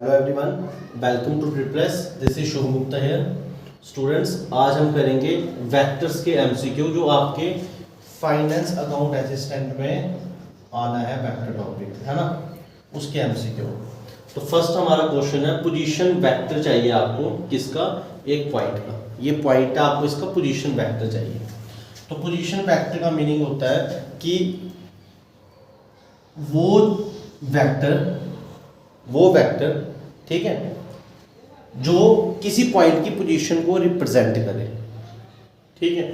Hello everyone, welcome to Triplace. This is Shubh Gupta here. Students, आज हम करेंगे वेक्टर्स के एमसीक्यू जो आपके फाइनेंस अकाउंट असिस्टेंट में आना है। वेक्टर टॉपिक है ना, उसके एमसीक्यू। तो फर्स्ट हमारा क्वेश्चन है, पोजीशन वेक्टर चाहिए आपको किसका? एक पॉइंट का। ये पॉइंट है, आपको इसका पोजीशन वेक्टर चाहिए। तो पोजीशन वेक्टर का मीनिंग होता है कि वो वेक्टर ठीक है जो किसी पॉइंट की पोजीशन को रिप्रेजेंट करे। ठीक है,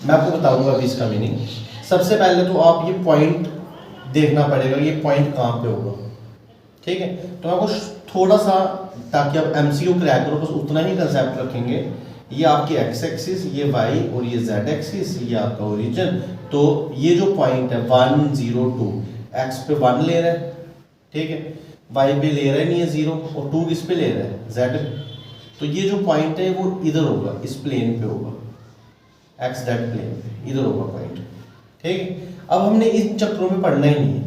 मैं आपको बताऊंगा अभी इसका मीनिंग। सबसे पहले तो आप ये पॉइंट देखना पड़ेगा, ये पॉइंट कहाँ पे होगा। ठीक है, तो आपको थोड़ा सा, ताकि आप एमसीक्यू क्रैक करो, बस उतना ही कंसेप्ट रखेंगे। ये आपकी एक्स एक्सिस, ये वाई और ये जेड एक्सिस, ये आपका ओरिजिन। तो ये जो पॉइंट है 1 0 2, एक्स पे 1 ले रहा है, ठीक है, वाई पे ले रहा है नहीं है 0, और 2 किस पे ले रहा है? जेड पे। तो ये जो पॉइंट है वो इधर होगा, इस प्लेन पे होगा, एक्स जेड प्लेन पे इधर होगा पॉइंट। ठीक है, अब हमने इन चक्रों में पढ़ना ही नहीं है,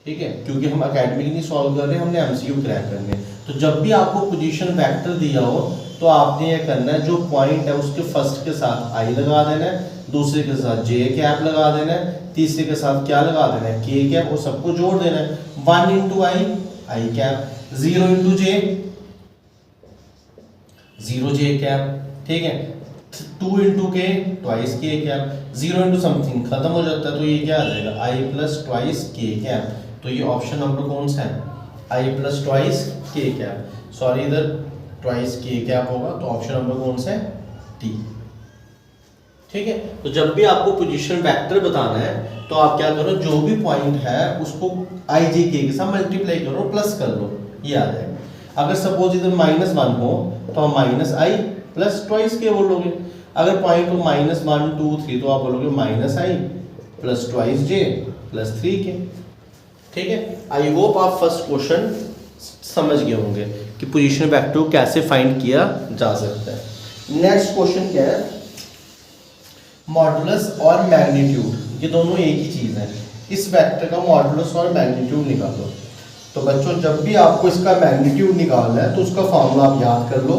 ठीक है, क्योंकि हम एकेडमिक नहीं सॉल्व कर रहे, हमने एमसीक्यू क्रैक करने। तो जब भी आपको पोजीशन वेक्टर दिया हो तो आपने ये करना है, जो पॉइंट है उसके फर्स्ट के साथ आई लगा देना है, दूसरे के साथ जे कैप लगा देना है, तीसरे के साथ क्या लगा देना है? के कैप, और सबको जोड़ देना है। 1 इंटू आई कैप, 0 इंटू जे, 0 जे कैप, ठीक है, 2 इंटू के, ट्वाइस के कैप, 0 इंटू समथिंग खत्म हो जाता है, तो ये क्या आ जाएगा? आई प्लस ट्वाइस के कैप। तो ये ऑप्शन नंबर कौन सा है? आई प्लस ट्वाइस के कैप। सॉरी, इधर ट्वाइस के कैप होगा, तो ऑप्शन नंबर कौन सा है? डी। ठीक है, तो जब भी आपको पोजीशन वेक्टर बताना है तो आप क्या करो, जो भी पॉइंट है उसको आई जे के साथ मल्टीप्लाई करो, प्लस कर लो, ये आ जाएगा। अगर सपोज इधर -1 हो तो हम माइनस आई प्लस ट्वाइस के बोलोगे। अगर पॉइंट हो -1 2 3 तो आप बोलोगे माइनस आई प्लस ट्वाइस जे प्लस 3 के। ठीक है, आई होप आप फर्स्ट क्वेश्चन समझ गए होंगे कि पोजीशन वेक्टर को कैसे फाइंड किया जा सकता है। नेक्स्ट क्वेश्चन क्या है? मॉडुलस और मैग्नीट्यूड, ये दोनों एक ही चीज है। इस वेक्टर का मॉडुलस और मैग्नीट्यूड निकालो। तो बच्चों, जब भी आपको इसका मैग्नीट्यूड निकालना है तो उसका फॉर्मूला आप याद कर लो।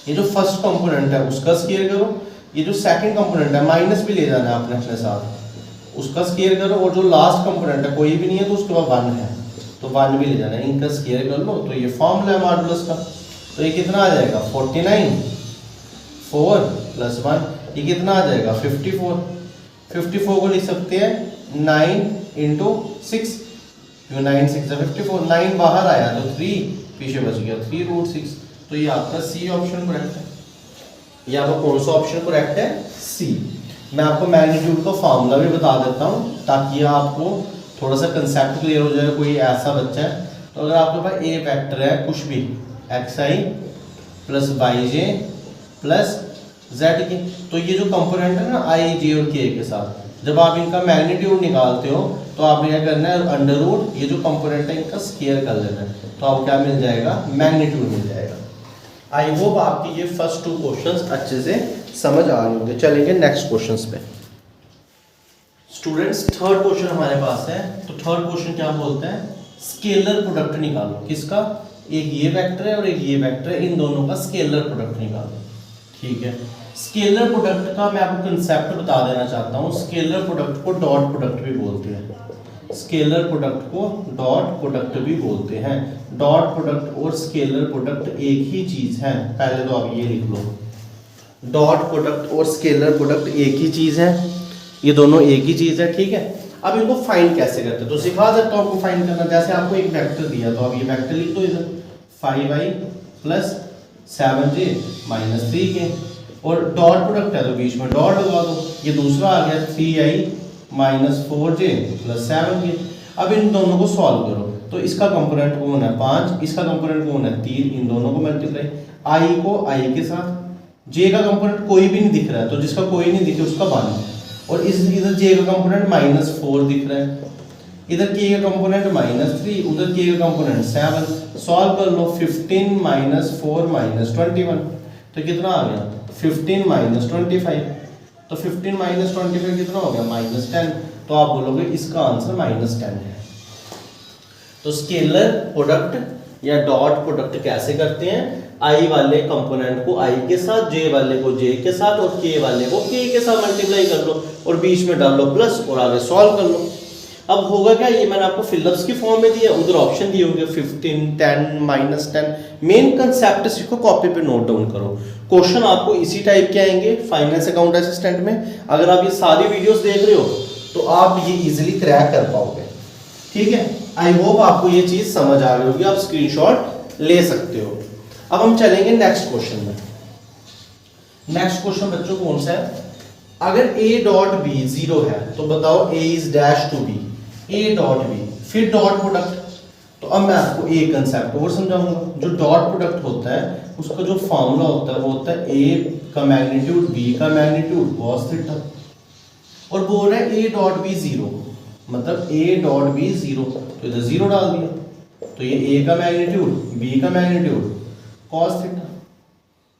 ये जो फर्स्ट कंपोनेंट है उसका स्क्वायर करो, ये जो सेकंड कंपोनेंट है माइनस भी ले जाना है आपने अपने साथ, उसका स्क्वायर करो, और जो लास्ट कंपोनेंट है कोई भी नहीं है तो उसके बाद 1 है तो 1 भी ले जाना है, इनका स्क्वायर कर लो। तो ये फॉर्मूला है मॉडुलस का। तो ये कितना आ जाएगा? 49 4 प्लस 1, ये कितना आ जाएगा? 54। 54 को लिख सकते हैं 9 इंटू 6, 9 6 54, 9 बाहर आया तो 3 पीछे बच गया 3√6। तो ये आपका सी ऑप्शन करेक्ट है। ये आपका कौन सा ऑप्शन करेक्ट है? सी। मैं आपको मैग्नीट्यूड का फॉर्मूला भी बता देता हूँ ताकि आपको थोड़ा सा कंसेप्ट क्लियर हो जाए। कोई ऐसा बच्चा है, तो अगर आपके पास ए वेक्टर है कुछ भी, एक्स आई प्लस वाई जे प्लस जेड के, तो ये जो कंपोनेंट है ना आई जे और के के साथ, जब आप इनका मैग्नीट्यूड निकालते हो तो आपने क्या करना है? अंडर रूट ये जो कंपोनेंट है इनका स्क्वायर कर लेना है, तो आपको क्या मिल जाएगा? मैग्नीट्यूड मिल जाएगा। आई होप आपकी ये फर्स्ट 2 क्वेश्चंस अच्छे से समझ आ रहे होंगे। चलेंगे नेक्स्ट क्वेश्चंस पे। स्टूडेंट्स, थर्ड क्वेश्चन हमारे पास है। तो थर्ड क्वेश्चन क्या बोलते हैं? स्केलर प्रोडक्ट निकालो। किसका? एक ये वेक्टर है और एक ये वेक्टर है, इन दोनों का स्केलर प्रोडक्ट निकालो। ठीक है, स्केलर प्रोडक्ट का मैं आपको कंसेप्ट बता देना चाहता हूँ। Scalar product co dot product भी बोलते हैं। Scalar product co dot product भी बोलते हैं। डॉट प्रोडक्ट और स्केलर प्रोडक्ट एक ही चीज है। पहले तो आप ये लिख लो, डॉट प्रोडक्ट और स्केलर प्रोडक्ट एक ही चीज है, ये दोनों एक ही चीज है। ठीक है, अब इनको फाइंड कैसे करते हैं तो सिखा देता हूँ आपको फाइंड करना। जैसे आपको एक वेक्टर दिया तो आप ये वेक्टर लिख दो इधर, 5i plus 7j minus 3k, और डॉट प्रोडक्ट है तो बीच में डॉट लगा दो। ये दूसरा आ गया 3i minus 4j plus 7k। अब इन दोनों को सॉल्व करो, तो इसका कंपोनेंट कौन है? 5, इसका कंपोनेंट कौन है? 3, इन दोनों को मल्टीप्लाई, i को i के साथ, j का कंपोनेंट कोई भी नहीं दिख रहा है तो जिसका कोई नहीं दिखे उसका 1, और इस इधर j का कंपोनेंट -4 दिख रहा है, इधर k का कंपोनेंट -3, उधर k का कंपोनेंट 7। सॉल्व कर लो, 15 - 4 - 21, तो कितना आ गया? 15 - 25। तो 15 - 25 कितना हो गया? -10। तो आप बोलोगे इसका आंसर -10 है। तो स्केलर प्रोडक्ट या डॉट प्रोडक्ट कैसे करते हैं, आई वाले कंपोनेंट को आई के साथ, जे वाले को जे के साथ और के वाले को के के साथ मल्टीप्लाई कर लो और बीच में डाल लो प्लस और आगे सॉल्व कर लो। अब होगा क्या, ये मैंने आपको फिलअप्स की फॉर्म में दिया, उधर ऑप्शन दिए होंगे 15, 10, -10। मेन कंसेप्ट सीखो, कॉपी पे नोट डाउन करो। क्वेश्चन आपको इसी टाइप के आएंगे फाइनेंस अकाउंट असिस्टेंट में। अगर आप ये सारी वीडियोस देख रहे हो तो आप ये इजीली क्रैक कर पाओगे। ठीक है, आई होप आपको ये चीज समझ आ गई होगी, आप स्क्रीनशॉट ले सकते हो। अब हम चलेंगे नेक्स्ट क्वेश्चन में। नेक्स्ट क्वेश्चन बच्चों कौन सा है, अगर a डॉट बी 0 है तो बताओ a is dash to b, a dot b फिर डॉट प्रोडक्ट। तो अब मैं आपको एक कंसेप्ट और समझाऊंगा। जो डॉट प्रोडक्ट होता है उसका जो फॉर्मूला होता है वो होता है a का मैग्नीट्यूड b का मैग्नीट्यूड cos थीटा, और बोल रहा है a डॉट b 0, मतलब a डॉट b 0, तो इधर 0 डाल दिया, तो ये a का मैग्नीट्यूड b का मैग्नीट्यूड cos थीटा।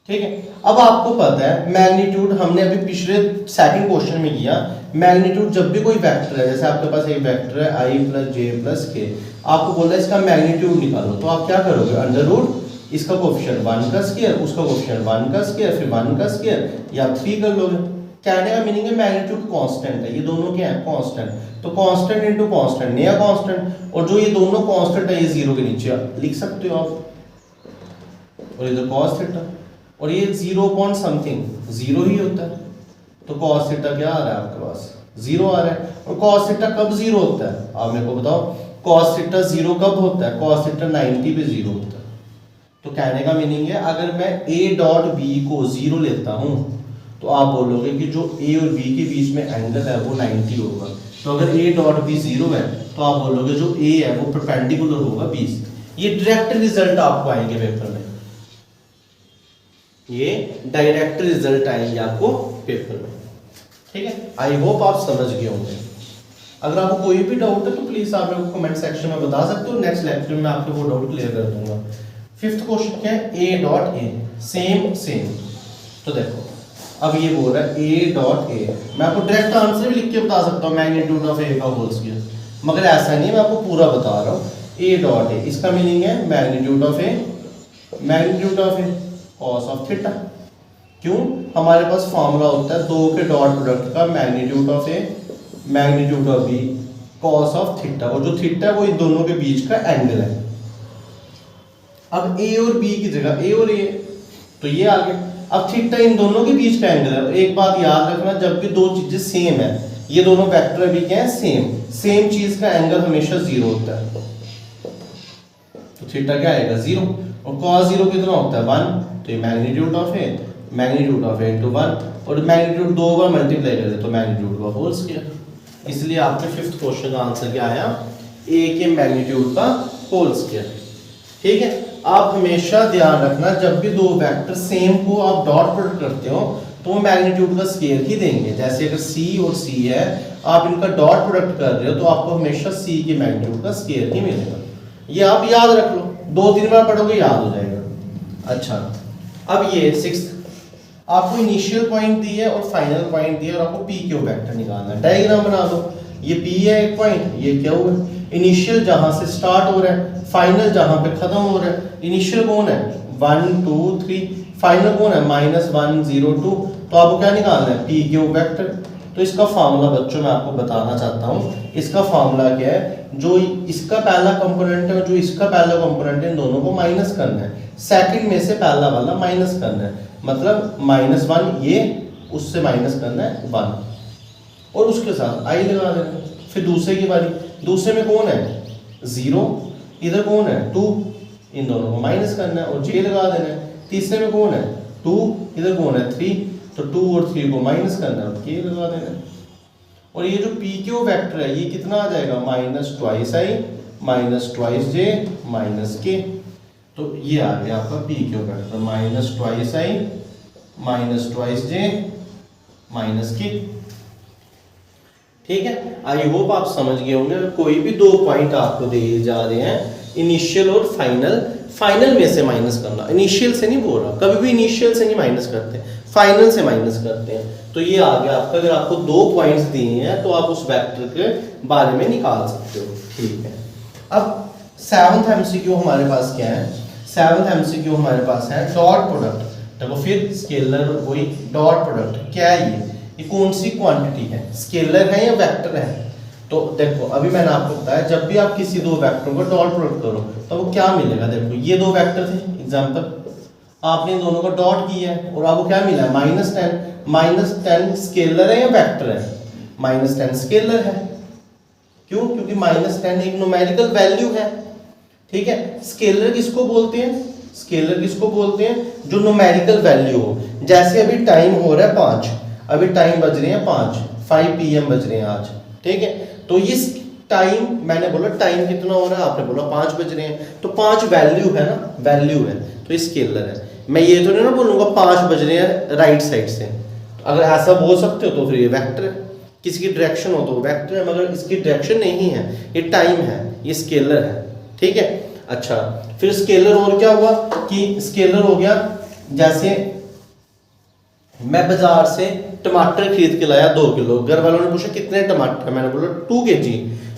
ठीक है, अब आपको पता है मैग्नीट्यूड हमने अभी पिछले सेकंड क्वेश्चन में किया, मैग्नीट्यूड जब भी कोई वेक्टर है, जैसे आपके पास एक वेक्टर है i + j + k, आपको बोला है इसका मैग्नीट्यूड निकालो, तो आप क्या करोगे, अंडर रूट इसका कोएफिशिएंट 1 का स्क्वायर, उसका कोएफिशिएंट 1 का स्क्वायर, फिर 1 का स्क्वायर या 3 कर लोगे। कहने का मीनिंग है मैग्नीट्यूड कांस्टेंट है, ये दोनों क्या है कांस्टेंट, तो कांस्टेंट इनटू कांस्टेंट नया कांस्टेंट, और जो ये दोनों कांस्टेंट है ये 0 के नीचे लिख सकते हो आप, और इधर cos थीटा, और ये 0 पॉइंट समथिंग 0 ही होता है, तो cos थीटा क्या आ रहा है आपके पास 0 आ रहा है। और cos थीटा कब 0 होता है, आप मेरे को बताओ, cos थीटा 0 कब होता है, cos थीटा 90 पे 0 होता है। तो कहने का मीनिंग है अगर मैं a डॉट b को 0 लेता हूं तो आप बोलोगे कि जो a और b के बीच में एंगल है वो 90 होगा। तो अगर a डॉट b 0 है तो आप बोलोगे जो a है वो परपेंडिकुलर होगा 20। ये डायरेक्ट रिजल्ट आपको आएंगे पेपर में, ये डायरेक्ट रिजल्ट आएंगे आपको पेपर में। ठीक है, आई होप आप समझ गए होंगे। अगर आपको कोई भी डाउट है तो प्लीज आप मेरे को कमेंट सेक्शन में बता सकते हो, नेक्स्ट लेक्चर में आपको वो डाउट क्लियर कर दूंगा। फिफ्थ क्वेश्चन क्या है, a डॉट a सेम। तो देखो अब ये बोल रहा है a डॉट a, मैं आपको डायरेक्ट आंसर भी लिख के बता सकता हूँ मैग्नीट्यूड ऑफ a का होल स्क्वायर, मगर ऐसा नहीं, मैं आपको पूरा बता रहा हूँ। a डॉट a इसका मीनिंग है magnitude of a cos of theta. क्यों, हमारे पास फॉर्मूला होता है दो के डॉट प्रोडक्ट का magnitude of a magnitude of b cos of theta, और जो थीटा है वो इन दोनों के बीच का एंगल है। अब a और b की जगह a और a, तो ये आ गया। अब थीटा इन दोनों के बीच का एंगल है। एक बात याद रखना, जब भी दो चीजें सेम है, ये दोनों वेक्टर भी क्या है सेम चीज का एंगल हमेशा 0 होता है, तो थीटा क्या आएगा 0, और cos 0 कितना होता है 1, तो ये मैग्नीट्यूड ऑफ a इनटू 1, और मैग्नीट्यूड 2 बार मल्टीप्लाई कर दे तो मैग्नीट्यूड का होल स्क्वायर। इसलिए आपके फिफ्थ क्वेश्चन का आंसर क्या आया, a के मैग्नीट्यूड का होल स्क्वायर। ठीक है, आप हमेशा ध्यान रखना जब भी दो वेक्टर सेम को आप डॉट प्रोडक्ट करते हो तो वो मैग्नीट्यूड का स्क्वायर ही देंगे। जैसे अगर c और c है, आप इनका डॉट प्रोडक्ट कर रहे हो तो आपको हमेशा c के मैग्नीट्यूड का स्क्वायर ही मिलेगा। ये आप याद रख लो, 2-3 बार पढ़ोगे याद हो जाएगा। अच्छा, अब ये सिक्स्थ, आपको इनिशियल पॉइंट दी है और फाइनल पॉइंट दिया और आपको पी क्यू वेक्टर निकालना है। डायग्राम बना दो, ये पी है एक पॉइंट, ये क्यू है। इनिशियल जहां से स्टार्ट हो रहा है, फाइनल जहां पे खत्म हो रहा है। इनिशियल कौन है 1 2 3, फाइनल कौन है -1 0 2, तो आपको क्या निकालना है पी क्यू वेक्टर। तो इसका फार्मूला बच्चों मैं आपको बताना चाहता हूँ। इसका फार्मूला क्या है, जो इसका पहला कंपोनेंट है जो इसका पहला कंपोनेंट है, इन दोनों को माइनस करना है। सेकंड में से पहला वाला माइनस करना है, मतलब -1 ये, उससे माइनस करना है 1 और उसके साथ आई लगा देना है। फिर दूसरे की बारी, दूसरे में कौन है 0, इधर कौन है 2, इन दोनों को माइनस करना है और j लगा देना है। तीसरे में कौन है 2, इधर कौन है 3, तो 2 और 3 को माइनस करना है और k लगा देना है। और ये जो पी क्यू वेक्टर है ये कितना आ जाएगा -2i -2j -k, तो ये आ गया आपका P Q vector -2i -2j -k। ठीक है, आई होप आप समझ गए होंगे। कोई भी दो पॉइंट आपको दिए जा रहे हैं, इनिशियल और फाइनल में से माइनस करना, इनिशियल से नहीं बोल रहा, कभी भी इनिशियल से नहीं माइनस करते, फाइनल से माइनस करते हैं। तो ये आ गया आपका, अगर आपको दो पॉइंट्स दिए हैं तो आप उस वेक्टर के बारे में निकाल सकते हो। ठीक है, अब सेवंथ एमसीक्यू हमारे पास क्या है, सेवंथ एमसीक्यू हमारे पास है डॉट प्रोडक्ट। देखो फिर स्केलर वही डॉट प्रोडक्ट क्या है, ये कौन सी क्वांटिटी है, स्केलर है या वेक्टर है। तो देखो अभी मैंने आपको बताया जब भी आप किसी दो वेक्टरों को डॉट प्रोडक्ट करो तो वो क्या मिलेगा। देखो ये दो वेक्टर थे एग्जांपल, आपने इन दोनों को डॉट किया है और आपको क्या मिला है -10। -10 स्केलर है या वेक्टर है, -10 स्केलर है। क्यों, क्योंकि -10 एक न्यूमेरिकल वैल्यू है। ठीक है, स्केलर किसको बोलते हैं, स्केलर किसको बोलते हैं, जो न्यूमेरिकल वैल्यू हो। जैसे अभी टाइम हो रहा है 5, अभी टाइम बज रहे हैं 5 PM बज रहे हैं आज। ठीक है, तो इस टाइम मैंने बोला टाइम कितना हो रहा है, आपने बोला 5 बज रहे हैं, तो 5 वैल्यू है ना, वैल्यू है तो ये स्केलर है। मैं ये तो नहीं ना बोलूँगा 5 बज रहे हैं राइट साइड से, अगर ऐसा बोल सकते हो तो फिर ये वेक्टर है। किसी की डायरेक्शन हो तो वेक्टर है, मगर इसकी डायरेक्शन नहीं है, ये टाइम है, ये स्केलर है। ठीक है, अच्छा फिर स्केलर और क्या हुआ कि स्केलर हो गया, जैसे मैं बाजार से टमाटर खरीद के लाया 2 किलो, घर वालों ने पूछा कितने टमाटर, मैंने बोला 2 kg।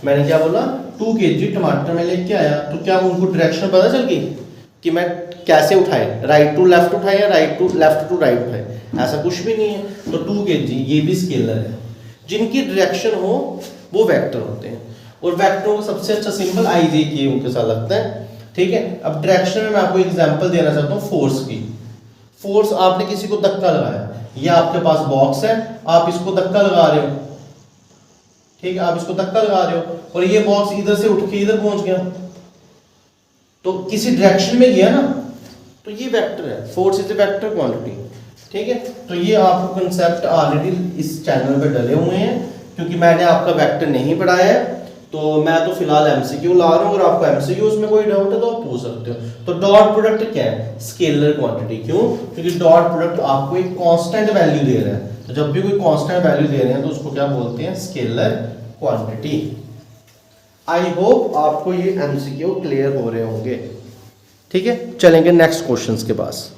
मैंने क्या बोला 2 kg टमाटर में लेके आया, तो क्या उनको डायरेक्शन पता चल गई कि मैं कैसे उठाए, राइट टू लेफ्ट उठाए या right to left to right उठाए, ऐसा कुछ भी नहीं है। तो 2 kg ये भी स्केलर है। जिनकी डायरेक्शन हो वो वेक्टर होते हैं, और वेक्टरों का सबसे अच्छा सिंबल आई देखिए उनके साथ लगता है। ठीक है, अब डायरेक्शन में मैं आपको एग्जांपल देना चाहता हूँ फोर्स की। फोर्स, आपने किसी को धक्का लगाया, ये आपके पास बॉक्स है, आप इसको धक्का लगा रहे हो। ठीक है, आप इसको धक्का लगा रहे हो और ये बॉक्स इधर से उठ के इधर पहुंच गया, तो किसी डायरेक्शन में गया ना, तो ये वेक्टर है। Force is a vector quantity. ठीक है, तो ये आपको कंसेप्ट ऑलरेडी इस चैनल पे डले हुए हैं, क्योंकि मैंने आपका वेक्टर नहीं पढ़ाया है, तो मैं तो फिलहाल एमसीक्यू ला रहा हूँ। अगर आपको एमसीक्यूज में कोई डाउट है तो आप पूछ सकते हो। तो डॉट प्रोडक्ट क्या है, स्केलर क्वांटिटी। क्यों, क्योंकि डॉट प्रोडक्ट आपको एक कांस्टेंट वैल्यू दे रहा है, तो जब भी कोई कांस्टेंट वैल्यू दे रहे हैं तो उसको क्या बोलते हैं, स्केलर क्वांटिटी। आई होप आपको ये एमसीक्यू क्लियर हो रहे होंगे। ठीक है, चलेंगे नेक्स्ट क्वेश्चन के पास।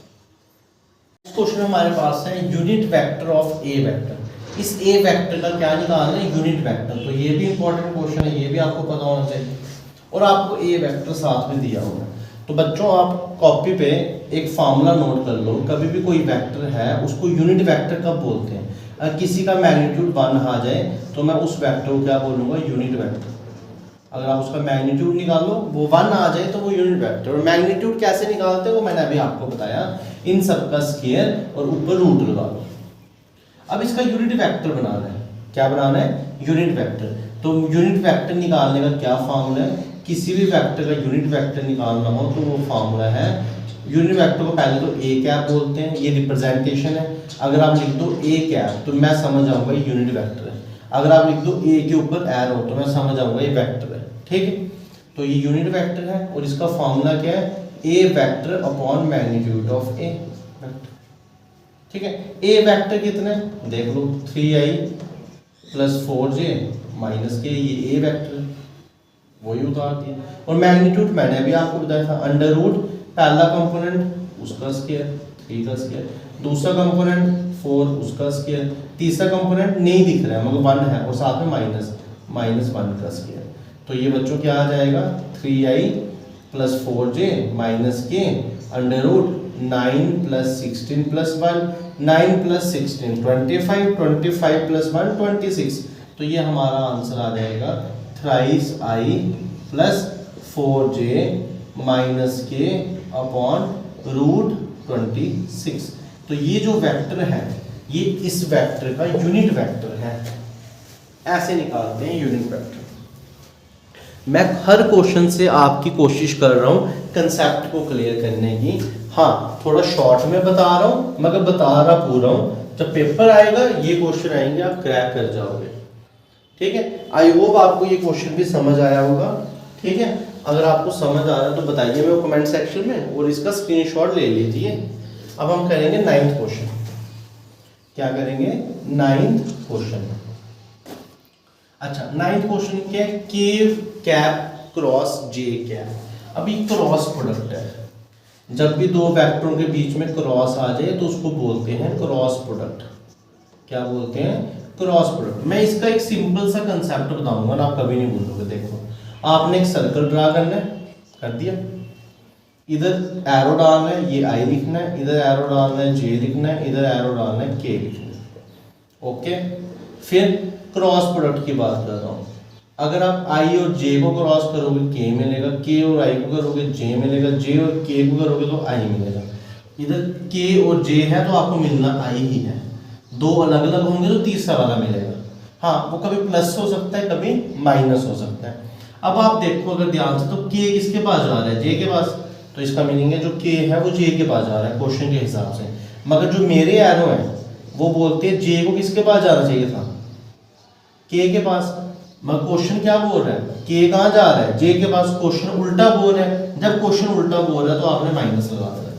नेक्स्ट क्वेश्चन हमारे पास है unit vector of A vector. इस ए वेक्टर का क्या निकालना है, यूनिट वेक्टर। तो ये भी इंपॉर्टेंट क्वेश्चन है, ये भी आपको पता होना चाहिए, और आपको ए वेक्टर साथ में दिया होगा। तो बच्चों आप कॉपी पे एक फार्मूला नोट कर लो, कभी भी कोई वेक्टर है उसको यूनिट वेक्टर कब बोलते हैं। अगर किसी का मैग्नीट्यूड 1 आ जाए तो मैं उस वेक्टर को क्या बोलूँगा, यूनिट वेक्टर। अगर आप उसका मैग्नीट्यूड निकालो, वो 1 आ जाए तो वो यूनिट वेक्टर। और मैग्नीट्यूड कैसे निकालते हैं वो मैंने अभी आपको बताया, इन सब का स्क्वायर और ऊपर रूट लगा लो। अब इसका यूनिट वेक्टर बनाना है, क्या बनाना है, यूनिट वेक्टर। तो यूनिट वेक्टर निकालने का क्या फार्मूला है, किसी भी वेक्टर का यूनिट वेक्टर निकालना हो तो वो फार्मूला है, यूनिट वेक्टर को पहले तो ए कैप बोलते हैं, ये रिप्रेजेंटेशन है। अगर आप लिख दो ए कैप तो मैं समझ जाऊंगा ये यूनिट वेक्टर है। अगर आप लिख दो ए के ऊपर एरो तो मैं समझ जाऊंगा ये वेक्टर है। ठीक है, तो ये यूनिट वेक्टर है और इसका फार्मूला क्या है, A vector upon magnitude of A vector. ठीक है, ए वेक्टर कितने देख लो, 3i + 4j - k, ये ए वेक्टर वही उतार दिया। और मैग्नीट्यूड मैंने अभी आपको बताया था, अंडर रूट पहला कंपोनेंट उसका स्क्वायर 3 का स्क्वायर, दूसरा कंपोनेंट 4 उसका स्क्वायर, तीसरा कंपोनेंट नहीं दिख रहा है मगर 1 है और साथ में -1 का स्क्वायर। तो ये बच्चों क्या आ जाएगा, 3i + 4j - k under root 9 + 16 + 1, 9 + 16 25, 25 + 1 26। तो ये हमारा आंसर आ जाएगा thrice i + 4j - k upon root 26। तो ये जो वेक्टर है ये इस वेक्टर का यूनिट वेक्टर है। ऐसे निकालते हैं यूनिट वेक्टर। मैं हर क्वेश्चन से आपकी कोशिश कर रहा हूँ कंसेप्ट को क्लियर करने की। हाँ, थोड़ा शॉर्ट में बता रहा हूँ मगर बता रहा पूरा हूँ। जब पेपर आएगा ये क्वेश्चन आएंगे आप क्रैक कर जाओगे। ठीक है, आई होप आपको ये क्वेश्चन भी समझ आया होगा। ठीक है, अगर आपको समझ आ रहा है तो बताइए मेरे कमेंट सेक्शन में और इसका स्क्रीनशॉट ले लीजिए। अब हम करेंगे 9th क्वेश्चन। क्या करेंगे, 9th क्वेश्चन। अच्छा, 9th क्वेश्चन क्या है, के कैप क्रॉस जे कैप। अब ये क्रॉस प्रोडक्ट है, जब भी दो वेक्टरों के बीच में क्रॉस आ जाए तो उसको बोलते हैं क्रॉस प्रोडक्ट। क्या बोलते हैं, क्रॉस प्रोडक्ट। मैं इसका एक सिंपल सा कंसेप्ट बताऊंगा ना, आप कभी नहीं भूलोगे। देखो, आपने एक सर्कल ड्रा करना है, कर दिया। इधर एरो डालना है, ये आई लिखना है, इधर एरो डालना है, जे लिखना है, इधर एरो डालना है, के लिखना है। ओके, फिर क्रॉस प्रोडक्ट की बात कर रहा हूँ। अगर आप आई और जे को क्रॉस करोगे के मिलेगा, के और आई को करोगे जे मिलेगा, जे और के को करोगे तो आई मिलेगा। इधर के और जे है तो आपको मिलना आई ही है। दो अलग अलग होंगे तो तीसरा वाला मिलेगा। हाँ, वो कभी प्लस हो सकता है, कभी माइनस हो सकता है। अब आप देखो अगर ध्यान से, तो के किसके पास जा रहा है? जे के पास। तो इसका मीनिंग है जो के है वो जे के पास जा रहा है क्वेश्चन के हिसाब से। मगर जो मेरे एरो है वो बोलते हैं जे को किसके पास जाना चाहिए था? के के पास। मगर क्वेश्चन क्या बोल रहा है? के कहाँ जा रहा है? जे के पास। क्वेश्चन उल्टा बोल रहा है। जब क्वेश्चन उल्टा बोल रहा है तो आपने माइनस लगा देना है।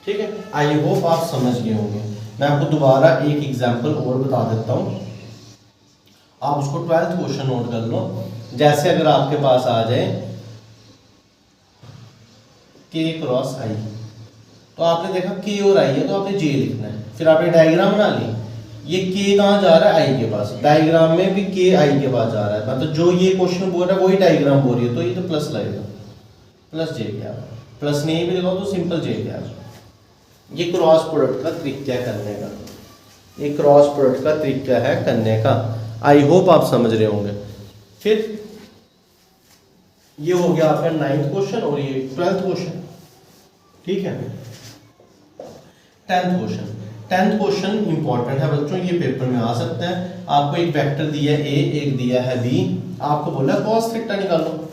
ठीक है, आई होप आप समझ गए होंगे। मैं आपको दोबारा एक एग्जांपल और बता देता हूँ, आप उसको 12th क्वेश्चन नोट कर लो। जैसे अगर आपके पास आ जाए के क्रॉस आई, तो आपने देखा के और आई है तो आपने जे लिखना है। फिर आपने डायग्राम बना ली, ये के कहाँ जा रहा है? आई के पास। डायग्राम में भी के आई के पास जा रहा है, मतलब जो ये क्वेश्चन बोल रहा है वही डायग्राम बोल रही है, तो ये तो प्लस लगेगा, प्लस जे के आएगा। प्लस नहीं भी लगाओ तो सिंपल जे के आएगा। ये क्रॉस प्रोडक्ट का तरीका करने का, ये क्रॉस प्रोडक्ट का तरीका है करने का। आई होप आप समझ रहे होंगे। फिर ये हो गया आपका 9th क्वेश्चन और ये 12th क्वेश्चन। ठीक है, 10th question. 10th question important है बच्चों, ये पेपर में आ सकता है। आपको एक वेक्टर दिया है ए, एक दिया है बी, आपको बोला है कॉस थीटा निकालो।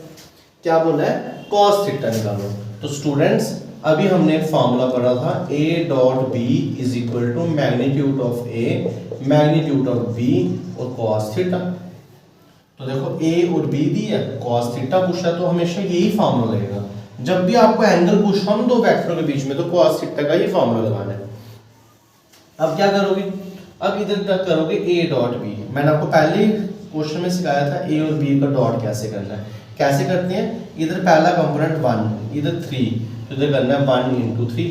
क्या बोला है? कॉस थीटा निकालो। तो स्टूडेंट्स अभी हमने एक फॉर्मूला पढ़ा था, A dot B is equal to magnitude of A magnitude of B और कॉस थीटा। तो देखो ए और बी दी है, कॉस थीटा पूछा तो हमेशा यही फॉर्मूला लगेगा। जब भी आपको एंगल पूछा हम दो वेक्टरों के बीच में, तो कॉस थीटा का ही फॉर्मूला लगाना है। अब क्या करोगे? अब इधर तक करोगे ए डॉट बी। मैंने आपको पहले क्वेश्चन में सिखाया था ए और बी का डॉट कैसे करना है। कैसे करते हैं? इधर पहला कंपोनेंट 1, इधर 3, तो इधर करना है 1 इंटू 3।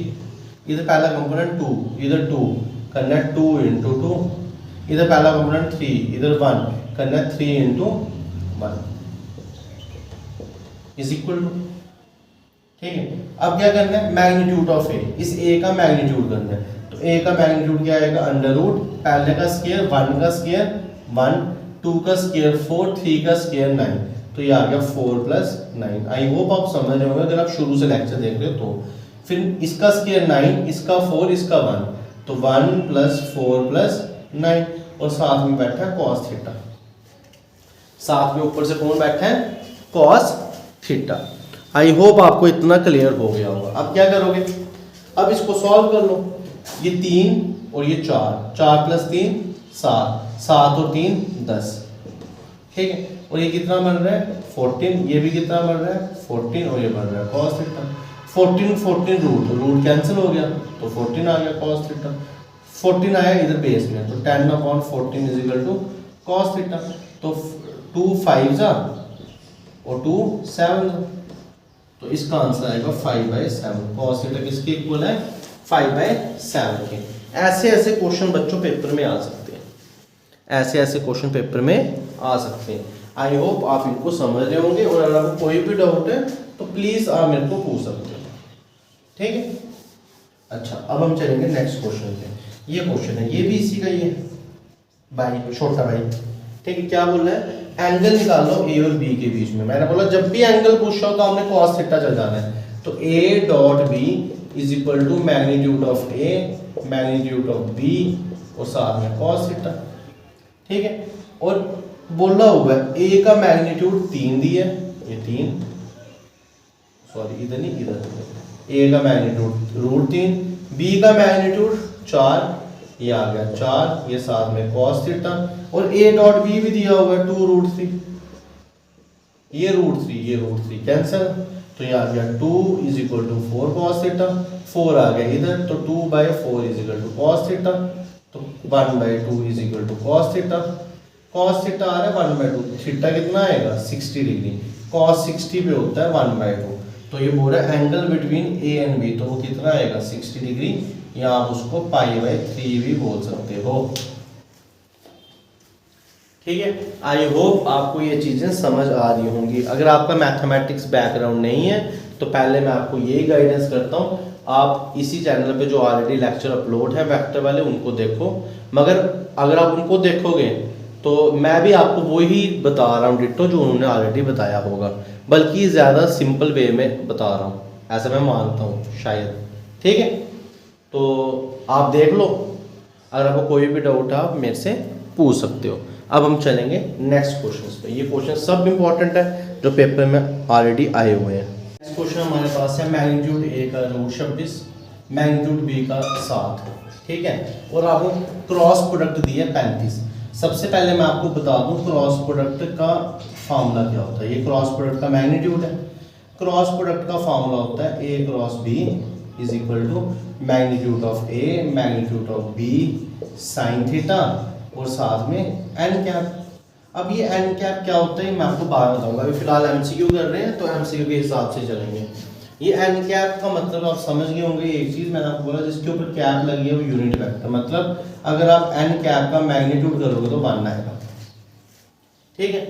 इधर पहला कंपोनेंट 2, इधर 2 करना है 2 इंटू 2। इधर पहला कंपोनेंट 3, इधर 1 करना है 3 इंटू 1 इज इक्वल टू। ठीक है, अब क्या करना है? मैग्नीट्यूड ऑफ ए, इस ए का मैग्नीट्यूड करना है। तो ए का मैग्नीट्यूड क्या आएगा? अंडर रूट पहले का स्क्वायर 1 का स्क्वायर 1, 2 का स्क्वायर 4, 3 का स्क्वायर 9, तो ये आ गया 4 प्लस 9। आई होप आप समझ रहे होंगे अगर आप शुरू से लेक्चर देख रहे हो तो। फिर इसका स्क्वायर 9, इसका 4, इसका 1, तो 1 प्लस 4 प्लस 9, और साथ में बैठा है कॉस थीटा। साथ में ऊपर से कौन बैठा है? Cos theta. आई होप आपको इतना क्लियर हो गया होगा। अब क्या करोगे? अब इसको सॉल्व कर लो। ये 3 और ये 4, 4 प्लस 3 7, 7 और 3 10। ठीक है, और ये कितना बन रहा है? 14। ये भी कितना बन रहा है? 14, और ये बन रहा है कॉस थीटा। 14 14 रूट कैंसिल हो गया तो 14 आ गया कॉस थीटा। 14 आया इधर बेस में, तो 10/14 is equal to cos theta. तो 2 5 जा और 2 7, तो इसका आंसर आएगा 5/7। कॉस थीटा किसके इक्वल है? 5/7 के। ऐसे ऐसे क्वेश्चन बच्चों पेपर में आ सकते हैं, ऐसे ऐसे क्वेश्चन पेपर में आ सकते हैं। आई होप आप इनको समझ रहे होंगे, और अगर आपको कोई भी डाउट है तो प्लीज आप मेरे को पूछ सकते हो। ठीक है, अच्छा अब हम चलेंगे नेक्स्ट क्वेश्चन पे। ये क्वेश्चन है, ये भी इसी का ही है भाई, छोटा भाई। ठीक है, क्या बोल रहा है? एंगल निकालो ए और बी के बीच में। मैंने बोला जब भी एंगल पूछा हो तो हमने कॉस थीटा चल जाना है। तो A dot B is equal to magnitude of A magnitude of B और साथ में कॉस थीटा। ठीक है, और बोला हुआ है ए का मैग्नीट्यूड 3 दिया है, ये 3, सॉरी इधर नहीं इधर, ए का मैग्नीट्यूड √3, बी का मैग्नीट्यूड 4, ये आ गया 4, ये साथ में cos थीटा, और a डॉट बी भी दिया हुआ है 2√3, ये √3 ये √3 कैंसिल, तो ये आ गया 2 is equal to 4 cos theta, 4 आ गया इधर तो 2/4 is equal to cos theta, तो 1/2 is equal to cos theta. cos theta आ रहा है 1/2, थीटा कितना आएगा 60 डिग्री, cos 60 पे होता है 1/2, तो ये बोल रहा है angle between A and B, तो वो कितना आएगा 60 डिग्री, या आप उसको π/3 भी बोल सकते हो। ठीक है, आई होप आपको ये चीज़ें समझ आ रही होंगी। अगर आपका मैथमेटिक्स बैकग्राउंड नहीं है तो पहले मैं आपको यही गाइडेंस करता हूँ, आप इसी चैनल पे जो ऑलरेडी लेक्चर अपलोड है वेक्टर वाले उनको देखो। मगर अगर आप उनको देखोगे तो मैं भी आपको वही बता रहा हूँ डिट्टो जो उन्होंने ऑलरेडी बताया होगा, बल्कि ज़्यादा सिंपल वे में बता रहा हूँ, ऐसा मैं मानता हूँ शायद। ठीक है, तो आप देख लो, अगर आपको कोई भी डाउट है आप मेरे से पूछ सकते हो। अब हम चलेंगे नेक्स्ट क्वेश्चन पे। ये क्वेश्चन सब इंपॉर्टेंट है जो पेपर में ऑलरेडी आए हुए हैं। नेक्स्ट क्वेश्चन हमारे पास है मैग्नीट्यूड ए का रूट 26, मैग्नीट्यूड बी का 7। ठीक है, और आपको क्रॉस प्रोडक्ट दिया 35। सबसे पहले मैं आपको बता दूं क्रॉस प्रोडक्ट का फार्मूला क्या होता है। ये क्रॉस प्रोडक्ट का मैग्नीट्यूड है। क्रॉस प्रोडक्ट का फार्मूला होता है A cross B is equal to magnitude of A magnitude of B sine theta और साथ में एन कैप। अब ये एन कैप क्या होता है मैं आपको बाद में बताऊंगा, अभी फिलहाल एमसीक्यू कर रहे हैं तो एमसीक्यू के हिसाब से चलेंगे। ये एन कैप का मतलब आप समझ गए होंगे। एक चीज़ मैंने आपको बोला जिसके ऊपर कैप लगी है वो यूनिट वेक्टर, मतलब अगर आप एन कैप का मैग्नीट्यूड करोगे तो 1 आएगा। ठीक है,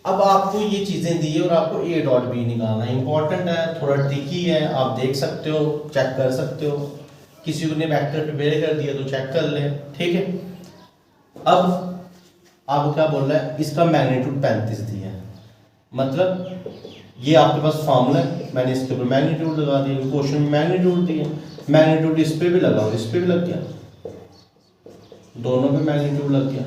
अब आपको ये चीज़ें दी है और आपको ए डॉट बी निकालना है। इंपॉर्टेंट है, थोड़ा ट्रिकी है, आप देख सकते हो, चेक कर सकते हो। किसी को ने वेक्टर प्रिपेयर कर दिया तो चेक कर ले। ठीक है, अब आपको क्या बोल रहा है, इसका मैग्नीट्यूड 35 दिया है, मतलब ये आपके पास फॉर्मूला है, मैंने इसके ऊपर मैग्नीट्यूड लगा दिया। क्वेश्चन में मैग्नीट्यूड दिया, मैग्नीट्यूड इस पे भी लगा और इस पे भी लग गया, दोनों पे मैग्नीट्यूड लग गया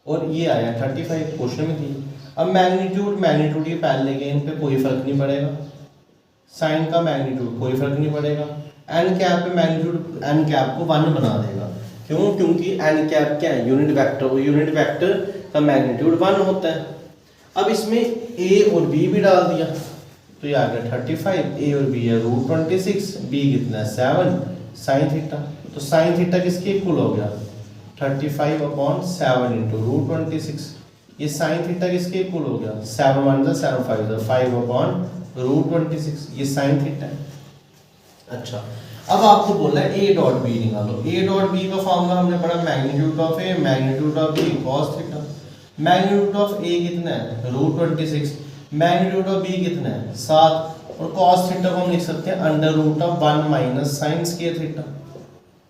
और ये आया 35 क्वेश्चन में दिया। अब मैग्नीट्यूड ये पहले के, इन पे कोई फर्क नहीं पड़ेगा। साइन का मैग्नीट्यूड कोई फर्क नहीं पड़ेगा। एन कैप पे मैग्नीट्यूड एन कैप को 1 बना देगा। क्यों? क्योंकि एन कैप क्या है, यूनिट वेक्टर, और यूनिट वेक्टर का मैग्नीट्यूड 1 होता है। अब इसमें ए और बी भी डाल दिया तो ये आ गया 35। ए और बी है रूट 26, बी कितना है 7 साइन थीटा। तो साइन थीटा किसके इक्वल हो गया 35/7 इंटू रूट 26। ये साइन थीटा किसके इक्वल हो गया 7 1 7 5 5/√26। ये साइन थीटा है। अच्छा, अब आपको बोला है ए डॉट बी निकालो। ए डॉट बी का फॉर्मूला हमने पढ़ा magnitude of A magnitude of B cos theta. Magnitude of A कितना है रूट 26, मैग्नीट्यूड ऑफ बी कितना है 7, और कॉस थीटा को हम लिख सकते हैं √1 minus sine square theta,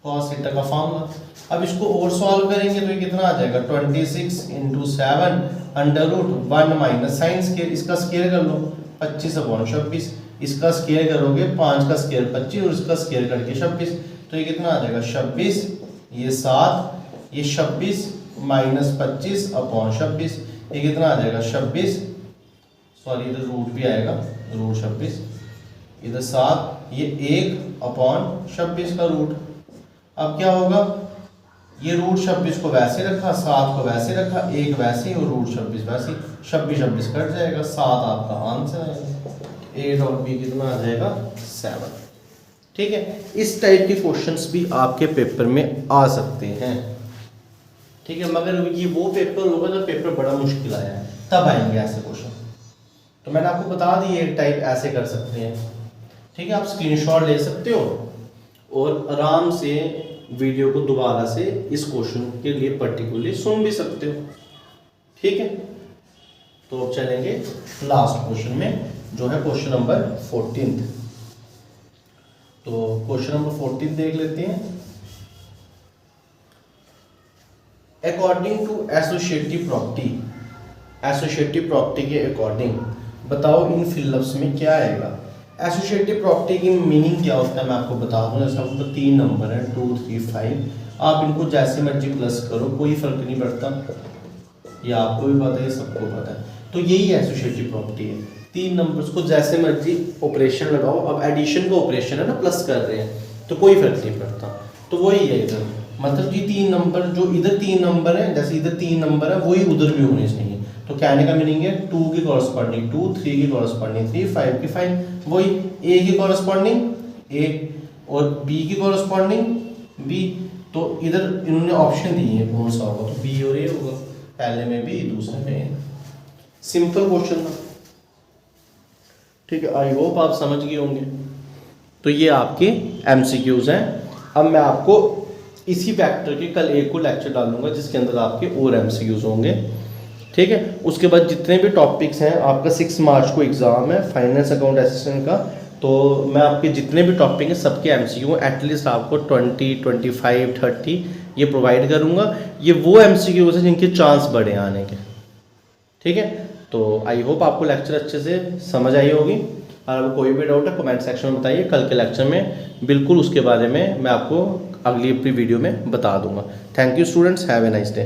cos theta का फॉर्मूला। अब इसको और सॉल्व करेंगे तो ये कितना आ जाएगा 26 × 7 √1 माइनस साइन स्क्वायर, इसका स्क्वायर कर लो 25/26, इसका स्क्वायर करोगे 5 का स्क्वायर 25 और इसका स्क्वायर करके 26, तो ये कितना आ जाएगा 26, ये 7, ये 26 माइनस 25/26, ये कितना आ जाएगा 26, सॉरी इधर रूट भी आएगा रूट 26, इधर 7, ये 1/26 का रूट। अब क्या होगा, ये रूट 26 को वैसे रखा, 7 को वैसे रखा, 1 वैसे और रूट 26 वैसे, 26 कट जाएगा, 7 आपका आंसर है। ए डॉट बी कितना आ जाएगा 7। ठीक है, इस टाइप के क्वेश्चंस भी आपके पेपर में आ सकते हैं। ठीक है, मगर ये वो पेपर होगा जब पेपर बड़ा मुश्किल आया है तब आएंगे ऐसे क्वेश्चन। तो मैंने आपको बता दी एक टाइप ऐसे कर सकते हैं। ठीक है, आप स्क्रीनशॉट ले सकते हो और आराम से वीडियो को दोबारा से इस क्वेश्चन के लिए पर्टिकुलरली सुन भी सकते हो। ठीक है, तो अब चलेंगे लास्ट क्वेश्चन में जो है क्वेश्चन नंबर 14। तो क्वेश्चन नंबर 14 देख लेते हैं। अकॉर्डिंग टू एसोसिएटिव प्रॉपर्टी के अकॉर्डिंग बताओ इन फिलअप्स में क्या आएगा। एसोसिएटिव प्रॉपर्टी की मीनिंग क्या होता है मैं आपको बता दूं। जैसे आपको 3 नंबर है 2 3 5, आप इनको जैसे मर्जी प्लस करो कोई फर्क नहीं पड़ता, ये आपको भी पता है सबको पता है। तो यही एसोसिएटिव प्रॉपर्टी है, 3 नंबर्स को जैसे मर्जी ऑपरेशन लगाओ। अब एडिशन का ऑपरेशन है ना, प्लस कर रहे हैं तो कोई फर्क नहीं पड़ता, तो वही है इधर। मतलब ये 3 नंबर जो इधर 3 नंबर है, जैसे इधर 3 नंबर है वही उधर भी होने चाहिए। तो कहने का मीनिंग है 2 की कॉरस्पॉन्डिंग 2, 3 की कॉरस्पॉन्डिंग 3, 5 की 5, वही ए की कॉरस्पॉन्डिंग ए और बी की कॉरस्पॉन्डिंग बी। तो इधर इन्होंने ऑप्शन दिए हैं कौन सा होगा, तो बी और ए होगा, पहले में बी दूसरे में ए। सिंपल क्वेश्चन था। ठीक है, आई होप आप समझ गए होंगे। तो ये आपके एमसीक्यूज हैं। अब मैं आपको इसी फैक्टर के कल एक और लेक्चर डालूंगा जिसके अंदर आपके और एमसीक्यूज होंगे, ठीक है। उसके बाद जितने भी टॉपिक्स हैं, आपका 6 मार्च को एग्ज़ाम है फाइनेंस अकाउंट असिस्टेंट का, तो मैं आपके जितने भी टॉपिक हैं सबके एमसीक्यू एटलीस्ट आपको 20, 25, 30 ये प्रोवाइड करूँगा। ये वो एमसीक्यूज हैं जिनके चांस बढ़े आने के, ठीक है। तो आई होप आपको लेक्चर अच्छे से समझ आई होगी। और कोई भी डाउट है कमेंट सेक्शन में बताइए, कल के लेक्चर में बिल्कुल उसके बारे में मैं आपको अगली अपनी वीडियो में बता दूंगा। Thank you students, have a nice day.